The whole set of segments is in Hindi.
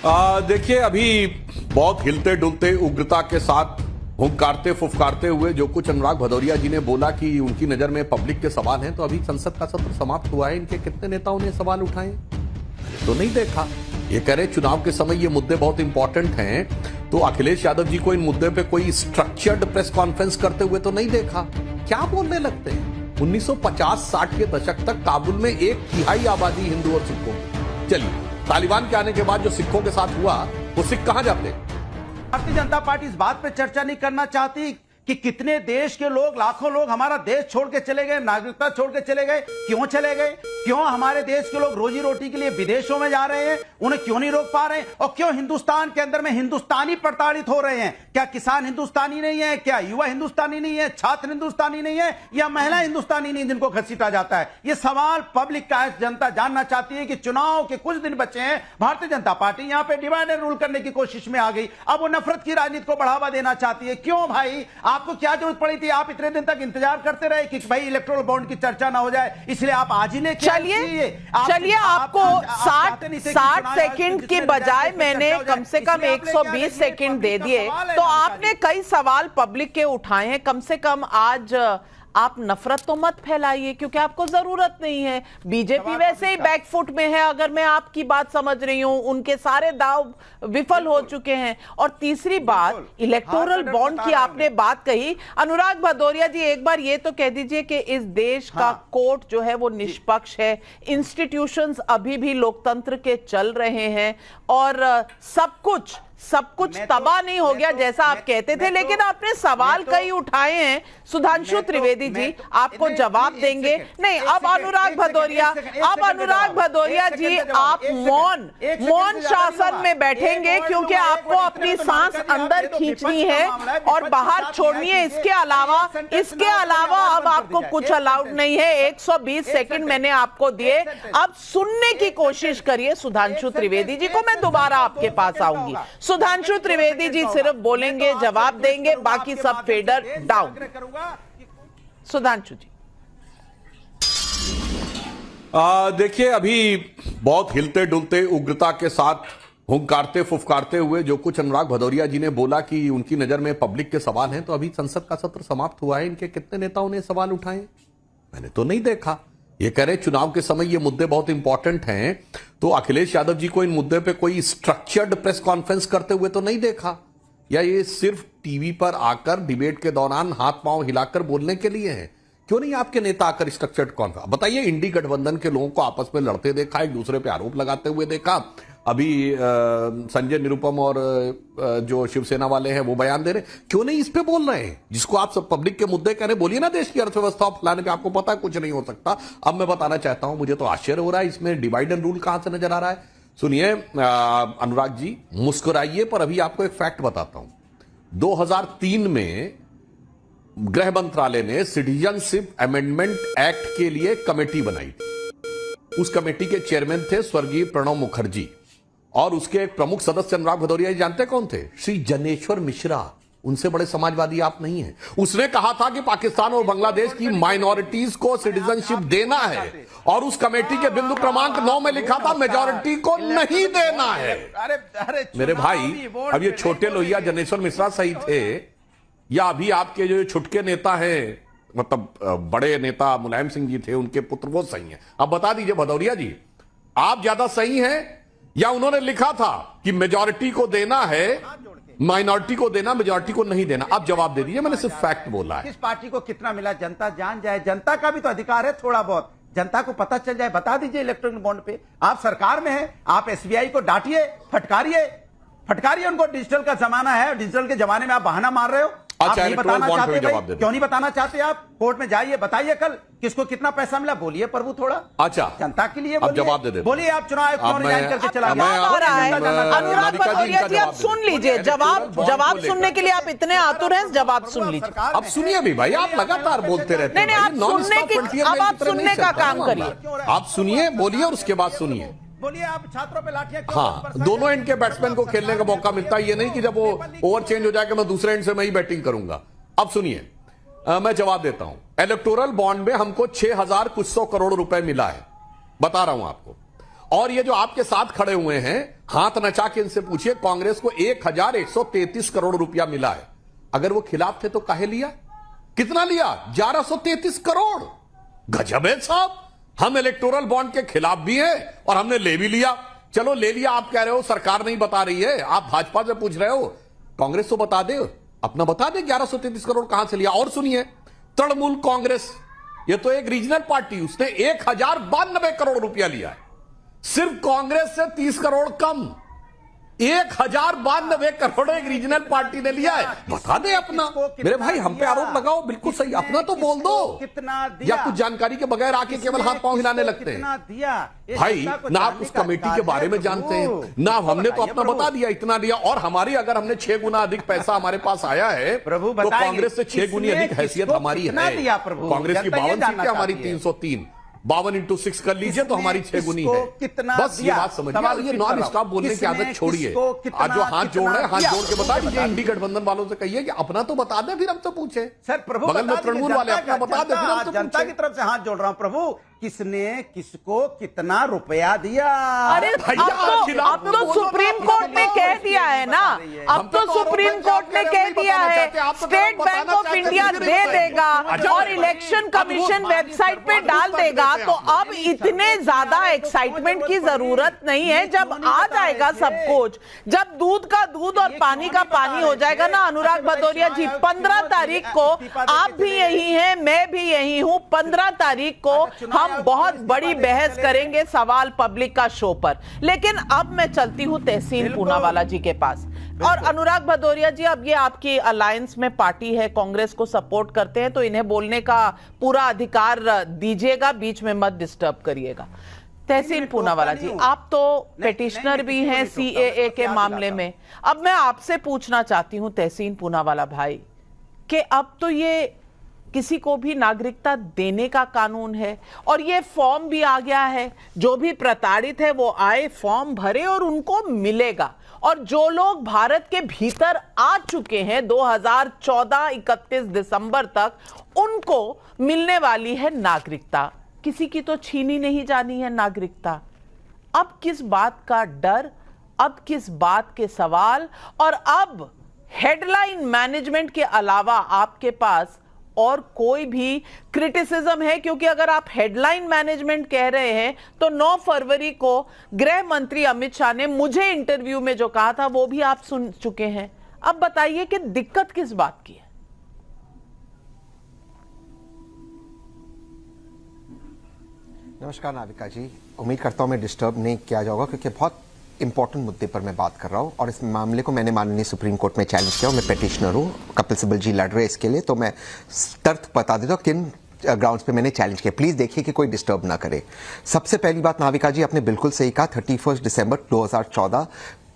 देखिए, अभी बहुत हिलते डुलते उग्रता के साथ हुंकारते फुफकारते हुए जो कुछ अनुराग भदौरिया जी ने बोला कि उनकी नजर में पब्लिक के सवाल हैं, तो अभी संसद का सत्र समाप्त हुआ है। इनके कितने नेताओं ने सवाल उठाए तो नहीं देखा। ये कह रहे चुनाव के समय ये मुद्दे बहुत इंपॉर्टेंट हैं, तो अखिलेश यादव जी को इन मुद्दे पे कोई स्ट्रक्चर्ड प्रेस कॉन्फ्रेंस करते हुए तो नहीं देखा। क्या बोलने लगते हैं। 1950-60 के दशक तक काबुल में 1/3 आबादी हिंदू और सिखों की। चलिए, तालिबान के आने के बाद जो सिखों के साथ हुआ, वो सिख कहां जाते। भारतीय जनता पार्टी इस बात पे चर्चा नहीं करना चाहती कि कितने देश के लोग, लाखों लोग हमारा देश छोड़ के चले गए, नागरिकता छोड़ के चले गए। क्यों चले गए? क्यों हमारे देश के लोग रोजी रोटी के लिए विदेशों में जा रहे हैं? उन्हें क्यों नहीं रोक पा रहे हैं? और क्यों हिंदुस्तान के अंदर में हिंदुस्तानी प्रताड़ित हो रहे हैं? क्या किसान हिंदुस्तानी नहीं है? क्या युवा हिंदुस्तानी नहीं है? छात्र हिंदुस्तानी नहीं है? या महिला हिंदुस्तानी नहीं, जिनको घसीटा जाता है? ये सवाल पब्लिक का जनता जानना चाहती है कि चुनाव के कुछ दिन बचे हैं, भारतीय जनता पार्टी यहां पे डिवाइड एंड रूल करने की कोशिश में आ गई। अब वो नफरत की राजनीति को बढ़ावा देना चाहती है। क्यों भाई, आपको क्या जरूरत पड़ी थी? आप इतने दिन तक इंतजार करते रहे कि भाई इलेक्टोरल बॉन्ड की चर्चा ना हो जाए, इसलिए आप आज ही लेके चलिए आपको 60 सेकंड की बजाय मैंने कम से कम 120 सेकंड दे दिए, तो आपने कई सवाल पब्लिक के उठाए हैं। कम से कम आज आप नफरत तो मत फैलाइए, क्योंकि आपको जरूरत नहीं है। बीजेपी वैसे ही बैकफुट में है, अगर मैं आपकी बात समझ रही हूं। उनके सारे दाव विफल हो चुके हैं। और तीसरी बात, इलेक्टोरल बॉन्ड की आपने बात कही। अनुराग भदौरिया जी, एक बार ये तो कह दीजिए कि इस देश का कोर्ट जो है वो निष्पक्ष है, इंस्टीट्यूशंस अभी भी लोकतंत्र के चल रहे हैं, और सब कुछ तबाह नहीं हो गया जैसा आप कहते थे। लेकिन आपने सवाल कई उठाए हैं। सुधांशु त्रिवेदी जी आपको जवाब देंगे। नहीं, अब अनुराग भदौरिया जी आप मौन शासन में बैठेंगे, क्योंकि आपको अपनी सांस अंदर खींचनी है और बाहर छोड़नी है। इसके अलावा अब आपको कुछ अलाउड नहीं है। 120 सेकंड मैंने आपको दिए, अब सुनने की कोशिश करिए सुधांशु त्रिवेदी जी को। मैं दोबारा आपके पास आऊंगी। सुधांशु त्रिवेदी जी सिर्फ बोलेंगे, जवाब देंगे, बाकी सब फेडर डाउन। सुधांशु जी। देखिए, अभी बहुत हिलते डुलते उग्रता के साथ हुंकारते फुफकारते हुए जो कुछ अनुराग भदौरिया जी ने बोला कि उनकी नजर में पब्लिक के सवाल हैं, तो अभी संसद का सत्र समाप्त हुआ है। इनके कितने नेताओं ने सवाल उठाए मैंने तो नहीं देखा। ये कह रहे चुनाव के समय ये मुद्दे बहुत इंपॉर्टेंट हैं, तो अखिलेश यादव जी को इन मुद्दे पे कोई स्ट्रक्चर्ड प्रेस कॉन्फ्रेंस करते हुए तो नहीं देखा। या ये सिर्फ टीवी पर आकर डिबेट के दौरान हाथ पांव हिलाकर बोलने के लिए है? क्यों नहीं आपके नेता आकर स्ट्रक्चर्ड कॉन्फ्रेंस? बताइए, इंडी गठबंधन के लोगों को आपस में लड़ते देखा, एक दूसरे पे आरोप लगाते हुए देखा। अभी संजय निरुपम और जो शिवसेना वाले हैं वो बयान दे रहे, क्यों नहीं इस पे बोल रहे हैं? जिसको आप सब पब्लिक के मुद्दे कह रहे, बोलिए ना देश की अर्थव्यवस्था फैलाने पे। आपको पता है कुछ नहीं हो सकता। अब मैं बताना चाहता हूं, मुझे तो आश्चर्य हो रहा है, इसमें डिवाइड एंड रूल कहां से नजर आ रहा है। सुनिए अनुराग जी, मुस्कुराइए, पर अभी आपको एक फैक्ट बताता हूं। 2003 में गृह मंत्रालय ने सिटीजनशिप अमेंडमेंट एक्ट के लिए कमेटी बनाई थी। उस कमेटी के चेयरमैन थे स्वर्गीय प्रणब मुखर्जी, और उसके एक प्रमुख सदस्य अनुराग भदौरिया जी जानते कौन थे? श्री जनेश्वर मिश्रा। उनसे बड़े समाजवादी आप नहीं हैं। उसने कहा था कि पाकिस्तान और बांग्लादेश की माइनॉरिटीज को सिटीजनशिप देना है, और उस कमेटी के बिंदु क्रमांक 9 में लिखा था मेजॉरिटी को नहीं देना है। मेरे भाई, अब ये छोटे लोहिया जनेश्वर मिश्रा सही थे, या अभी आपके जो छुटके नेता हैं, मतलब बड़े नेता मुलायम सिंह जी थे, उनके पुत्र, वो सही हैं? अब बता दीजिए भदौरिया जी, आप ज्यादा सही हैं, या उन्होंने लिखा था कि मेजॉरिटी को देना है, माइनॉरिटी को देना, मेजॉरिटी को नहीं देना? आप जवाब दे दीजिए, मैंने सिर्फ फैक्ट बोला है। किस पार्टी को कितना मिला जनता जान जाए। जनता का भी तो अधिकार है, थोड़ा बहुत जनता को पता चल जाए। बता दीजिए इलेक्ट्रॉनिक बॉन्ड पे। आप सरकार में हैं, आप एसबीआई को डांटिए, फटकारिए उनको। डिजिटल का जमाना है, डिजिटल के जमाने में आप बहाना मार रहे हो। आप नहीं बताना चाहते भाई? क्यों नहीं बताना चाहते आप? कोर्ट में जाइए, बताइए कल किसको कितना पैसा मिला। बोलिए प्रभु थोड़ा। अच्छा, जनता के लिए अब जवाब दे दे। बोलिए, आप चुनाव आयोग क्यों रिजाइन करके चला गया? अनुराग भदौरिया जी, अब सुन लीजिए जवाब सुनने के लिए आप इतने आतुर हैं, जवाब सुन लीजिए। अब सुनिए भी भाई, आप लगातार बोलते रहते हैं। नहीं, आप सुनने का काम करिए। आप सुनिए, बोलिए, और उसके बाद सुनिए। बोलिए, आप छात्रों पे लाठियां क्यों? हाँ, दोनों एंड के बैट्समैन को खेलने का मौका मिलता है। ये नहीं कि जब वो ओवर चेंज हो जाएगा मैं दूसरे एंड से मैं ही बैटिंग करूंगा। अब सुनिए, मैं जवाब देता हूं। इलेक्टोरल बॉन्ड में हमको 6000 कुछ सौ करोड़ रुपए मिला है, बता रहा हूं आपको। और ये जो आपके साथ खड़े हुए हैं, हाथ नचा के इनसे पूछिए, कांग्रेस को 1133 करोड़ रुपया मिला है। अगर वो खिलाफ थे तो काहे लिया? कितना लिया? 1133 करोड़। गजब है साहब। हम इलेक्टोरल बॉन्ड के खिलाफ भी हैं और हमने ले भी लिया। चलो ले लिया, आप कह रहे हो सरकार नहीं बता रही है, आप भाजपा से पूछ रहे हो, कांग्रेस तो बता दे, अपना बता दे 1133 करोड़ कहां से लिया। और सुनिए, तृणमूल कांग्रेस, ये तो एक रीजनल पार्टी, उसने 1092 करोड़ रुपया लिया है। सिर्फ कांग्रेस से 30 करोड़ कम, 1092 करोड़ एक रीजनल पार्टी ने लिया है। बता दे अपना। मेरे भाई हम पे आरोप लगाओ, बिल्कुल सही, अपना तो बोल दो। कितना दिया? या कुछ जानकारी के बगैर आके केवल हाथ पांव हिलाने लगते हैं। भाई ना आप उस कमेटी के बारे में जानते हैं ना, हमने तो अपना बता दिया इतना दिया। और हमारी, अगर हमने 6 गुना अधिक पैसा हमारे पास आया है प्रभु, तो कांग्रेस से 6 गुनी अधिक हैसियत हमारी है। कांग्रेस की 52 सीटें, हमारी 303, 52 into 6 कर लीजिए तो हमारी 6 गुनी है। कितना बस ये बात समझिए। ये नॉन स्टॉप बोलने की आदत छोड़िए। आज जो हाथ जोड़ रहे हैं, हाथ जोड़ के बता दीजिए। इंडी गठबंधन वालों से कहिए कि अपना तो बता दे, फिर हम तो पूछे। सर प्रभु, बगल में तृणमूल वाले अपना बता दे, फिर हम तो जनता की तरफ से हाथ जोड़ रहा हूं। प्रभु, किसने किसको कितना रुपया दिया? अरे अब तो सुप्रीम कोर्ट ने कह दिया है ना, अब तो सुप्रीम कोर्ट ने कह दिया है स्टेट बैंक ऑफ इंडिया दे देगा और इलेक्शन कमीशन वेबसाइट पे डाल देगा। तो अब इतने ज्यादा एक्साइटमेंट की जरूरत नहीं है। जब आ जाएगा सब कुछ, जब दूध का दूध और पानी का पानी हो जाएगा ना अनुराग भदौरिया जी, 15 तारीख को आप भी यही हैं, मैं भी यही हूं, 15 तारीख को हम बहुत बड़ी बहस करेंगे सवाल पब्लिक का शो पर। लेकिन अब मैं चलती हूं तहसीन पूनावाला जी के पास। और अनुराग भदौरिया जी, अब ये आपकी अलायंस में पार्टी है, कांग्रेस को सपोर्ट करते हैं, तो इन्हें बोलने का पूरा अधिकार दीजिएगा, बीच में मत डिस्टर्ब करिएगा। तहसीन पूनावाला जी, आप तो पेटिशनर भी हैं सीएए के मामले में। अब मैं आपसे पूछना चाहती हूं तहसीन पूनावाला भाई, कि अब तो ये किसी को भी नागरिकता देने का कानून है और ये फॉर्म भी आ गया है। जो भी प्रताड़ित है वो आए, फॉर्म भरे और उनको मिलेगा। और जो लोग भारत के भीतर आ चुके हैं 2014 31 दिसंबर तक, उनको मिलने वाली है नागरिकता। किसी की तो छीनी नहीं जानी है नागरिकता। अब किस बात का डर, अब किस बात के सवाल, और अब हेडलाइन मैनेजमेंट के अलावा आपके पास और कोई भी क्रिटिसिज्म है? क्योंकि अगर आप हेडलाइन मैनेजमेंट कह रहे हैं तो 9 फरवरी को गृह मंत्री अमित शाह ने मुझे इंटरव्यू में जो कहा था वो भी आप सुन चुके हैं। अब बताइए कि दिक्कत किस बात की है? नमस्कार नाविका जी, उम्मीद करता हूं मैं डिस्टर्ब नहीं किया जाऊंगा, क्योंकि बहुत इंपॉर्टेंट मुद्दे पर मैं बात कर रहा हूं और इस मामले को मैंने माननीय सुप्रीम कोर्ट में चैलेंज किया। मैं पेटिशनर हूं, कपिल सिब्बल जी लड़ रहे इसके लिए, तो मैं तर्क बता देता हूं किन ग्राउंड्स पे मैंने चैलेंज किया। प्लीज देखिए कि कोई डिस्टर्ब ना करे। सबसे पहली बात नाविका जी, आपने बिल्कुल सही कहा, 31 दिसंबर 2014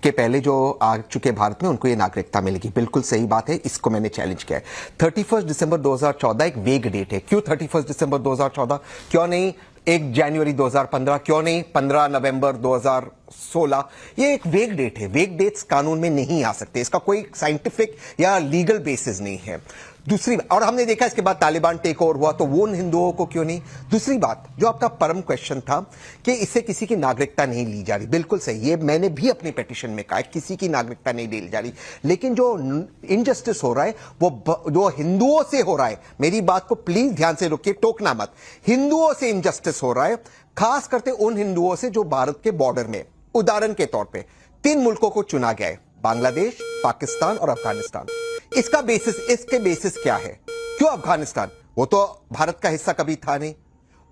के पहले जो आ चुके भारत में उनको ये नागरिकता मिलेगी। बिल्कुल सही बात है, इसको मैंने चैलेंज किया है। 31 दिसंबर 2014 एक वेग डेट है। क्यों 31 दिसंबर 2014? क्यों नहीं 1 जनवरी 2015? क्यों नहीं 15 नवंबर 2016? ये एक वेग डेट है। वेग डेट्स कानून में नहीं आ सकते, इसका कोई साइंटिफिक या लीगल बेसिस नहीं है। दूसरी, और हमने देखा इसके बाद तालिबान टेक ओवर हुआ, तो वो उन हिंदुओं को क्यों नहीं? दूसरी बात, जो आपका परम क्वेश्चन था कि इससे किसी की नागरिकता नहीं ली जा रही, बिल्कुल सही, ये मैंने भी अपने पिटीशन में कहा, किसी की नागरिकता नहीं ली जा रही। लेकिन जो इनजस्टिस हो रहा है वो जो हिंदुओं से हो रहा है, मेरी बात को प्लीज ध्यान से रोकिए, टोकना मत, हिंदुओं से इनजस्टिस हो रहा है, खास करके उन हिंदुओं से जो भारत के बॉर्डर में, उदाहरण के तौर पर 3 मुल्कों को चुना गया है, बांग्लादेश, पाकिस्तान और अफगानिस्तान। इसके बेसिस क्या है? क्यों अफगानिस्तान? वो तो भारत का हिस्सा कभी था नहीं।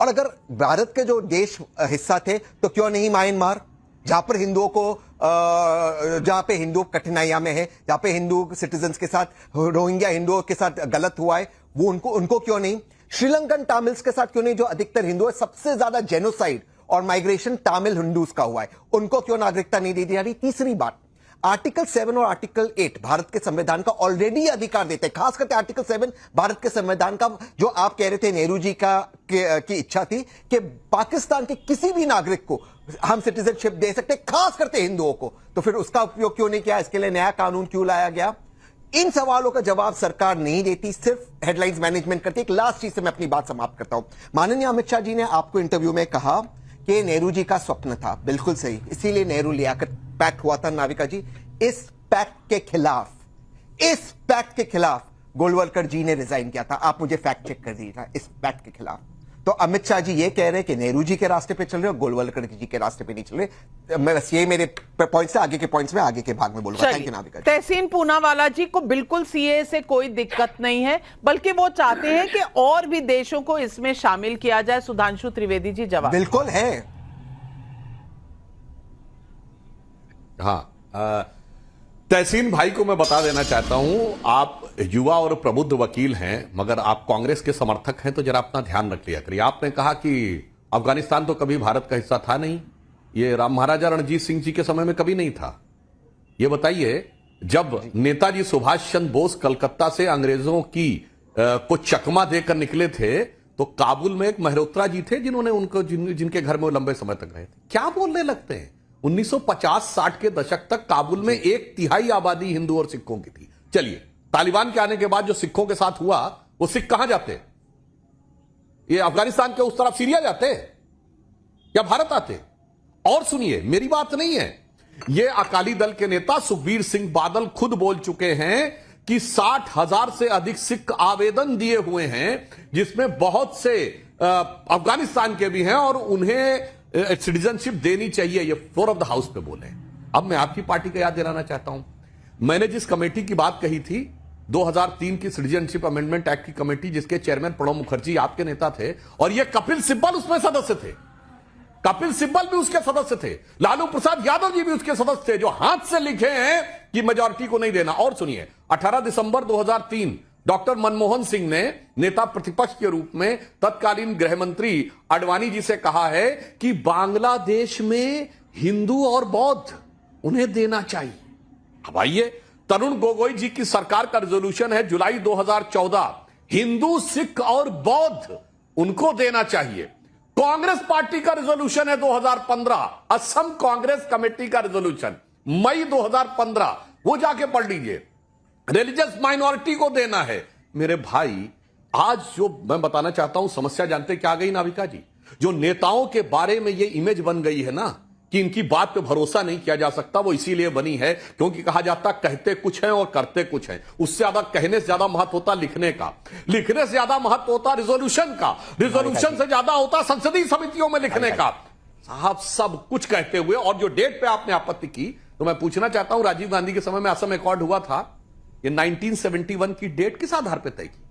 और अगर भारत के जो देश हिस्सा थे तो क्यों नहीं म्यांमार, जहां पर हिंदुओं को जहां पे हिंदू कठिनाइयां में है, जहां पे हिंदू सिटीजन्स के साथ, रोहिंग्या हिंदुओं के साथ गलत हुआ है, वो उनको क्यों नहीं? श्रीलंकन तमिल्स के साथ क्यों नहीं, जो अधिकतर हिंदू है? सबसे ज्यादा जेनोसाइड और माइग्रेशन तमिल हिंदूज का हुआ है, उनको क्यों नागरिकता नहीं दी जा रही? तीसरी बात, आर्टिकल 7 और आर्टिकल 8 भारत के संविधान का ऑलरेडी अधिकार देते हैं। खास करके आर्टिकल 7 भारत के संविधान का, जो आप कह रहे थे नेहरू जी की इच्छा थी कि पाकिस्तान के किसी भी नागरिक को हम सिटीजनशिप दे सकते, खास करके हिंदुओं को, तो फिर उसका उपयोग क्यों नहीं किया? इसके लिए नया कानून क्यों लाया गया? इन सवालों का जवाब सरकार नहीं देती, सिर्फ हेडलाइंस मैनेजमेंट करती है। एक लास्ट चीज से मैं अपनी बात समाप्त करता हूं। माननीय अमित शाह जी ने आपको इंटरव्यू में कहा कि नेहरू जी का स्वप्न था, बिल्कुल सही, इसीलिए नेहरू लियाकत पैक्ट हुआ था। नाविका जी, इस पैक्ट के खिलाफ गोलवलकर जी ने रिजाइन किया था। आप मुझे फैक्ट चेक कर दीजिएगा, इस पैक्ट के खिलाफ। तो अमित शाह जी ये कह रहे हैं कि नेहरू जी के रास्ते पे चल रहे और गोलवलकर जी के रास्ते पे नहीं चल रहे। मैं बस ये मेरे पॉइंट्स से आगे के पॉइंट्स में आगे के भाग में बोलूंगा। थैंक यू नाविका जी। तहसीन पूनावाला जी को बिल्कुल सीए से कोई दिक्कत नहीं है, बल्कि वो चाहते हैं कि और भी देशों को इसमें शामिल किया जाए। सुधांशु त्रिवेदी जी जवाब। बिल्कुल है। हाँ, तहसीन भाई को मैं बता देना चाहता हूं, आप युवा और प्रबुद्ध वकील हैं, मगर आप कांग्रेस के समर्थक हैं, तो जरा अपना ध्यान रख लिया करिए। आपने कहा कि अफगानिस्तान तो कभी भारत का हिस्सा था नहीं, ये राम महाराजा रणजीत सिंह जी के समय में कभी नहीं था। ये बताइए, जब नेताजी सुभाष चंद्र बोस कलकत्ता से अंग्रेजों की को चकमा देकर निकले थे, तो काबुल में एक मेहरोत्रा जी थे जिन्होंने उनको जिनके घर में वो लंबे समय तक रहे थे। क्या बोलने लगते हैं? 1950-60 के दशक तक काबुल में 1/3 आबादी हिंदू और सिखों की थी। चलिए, तालिबान के आने के बाद जो सिखों के साथ हुआ, वो सिख कहां जाते? ये अफगानिस्तान के उस तरफ सीरिया जाते या भारत आते? और सुनिए, मेरी बात नहीं है, ये अकाली दल के नेता सुखबीर सिंह बादल खुद बोल चुके हैं कि 60,000 से अधिक सिख आवेदन दिए हुए हैं, जिसमें बहुत से अफगानिस्तान के भी हैं और उन्हें सिटीजनशिप देनी चाहिए। ये फ्लोर ऑफ द हाउस पे बोले। अब मैं आपकी पार्टी का याद दिलाना चाहता हूं, मैंने जिस कमेटी की बात कही थी, 2003 की सिटीजनशिप अमेंडमेंट एक्ट की कमेटी, जिसके चेयरमैन प्रणब मुखर्जी आपके नेता थे, और ये कपिल सिब्बल उसमें सदस्य थे। कपिल सिब्बल भी उसके सदस्य थे, लालू प्रसाद यादव जी भी उसके सदस्य थे, जो हाथ से लिखे हैं कि मेजॉरिटी को नहीं देना। और सुनिए, 18 दिसंबर 2003 डॉक्टर मनमोहन सिंह ने नेता प्रतिपक्ष के रूप में तत्कालीन गृह मंत्री आडवाणी जी से कहा है कि बांग्लादेश में हिंदू और बौद्ध उन्हें देना चाहिए। अब आइए, तरुण गोगोई जी की सरकार का रिजोल्यूशन है जुलाई 2014, हिंदू, सिख और बौद्ध उनको देना चाहिए। कांग्रेस पार्टी का रिजोल्यूशन है 2015, असम कांग्रेस कमेटी का रिजोल्यूशन मई 2015, वो जाके पढ़ लीजिए, रिलीजियस माइनॉरिटी को देना है। मेरे भाई, आज जो मैं बताना चाहता हूं, समस्या जानते क्या गई नाविका जी? जो नेताओं के बारे में ये इमेज बन गई है ना कि इनकी बात पे भरोसा नहीं किया जा सकता, वो इसीलिए बनी है क्योंकि कहा जाता कहते कुछ हैं और करते कुछ हैं। उससे ज्यादा कहने से ज्यादा महत्व होता लिखने का, लिखने से ज्यादा महत्व होता रिजोल्यूशन का, रिजोल्यूशन से ज्यादा होता संसदीय समितियों में लिखने का। साहब, सब कुछ कहते हुए, और जो डेट पे आपने आपत्ति की, तो मैं पूछना चाहता हूं, राजीव गांधी के समय में असम अकॉर्ड हुआ था, ये 1971 की डेट किस आधार पे तय की?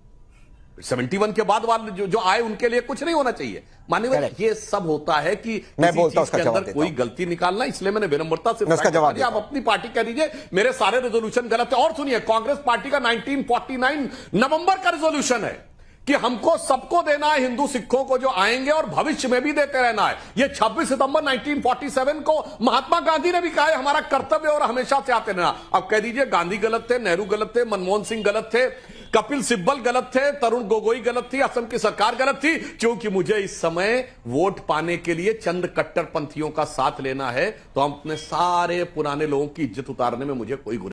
71 के बाद वाले जो आए उनके लिए कुछ नहीं होना चाहिए। माननीय, ये सब होता है कि मैं बोलता हूं के अंदर कोई गलती निकालना, इसलिए मैंने विनम्रता से उसका जवाब आप अपनी पार्टी कह दीजिए मेरे सारे रेजोल्यूशन गलत है। और सुनिए, कांग्रेस पार्टी का 1949 नवंबर का रेजोल्यूशन है कि हमको सबको देना है, हिंदू सिखों को जो आएंगे, और भविष्य में भी देते रहना है। यह 26 सितंबर 1947 को महात्मा गांधी ने भी कहा है हमारा कर्तव्य और हमेशा से आते रहना। अब कह दीजिए गांधी गलत थे, नेहरू गलत थे, मनमोहन सिंह गलत थे, कपिल सिब्बल गलत थे, तरुण गोगोई गलत थी, असम की सरकार गलत थी, क्योंकि मुझे इस समय वोट पाने के लिए चंद कट्टरपंथियों का साथ लेना है, तो हम अपने सारे पुराने लोगों की इज्जत उतारने में मुझे कोई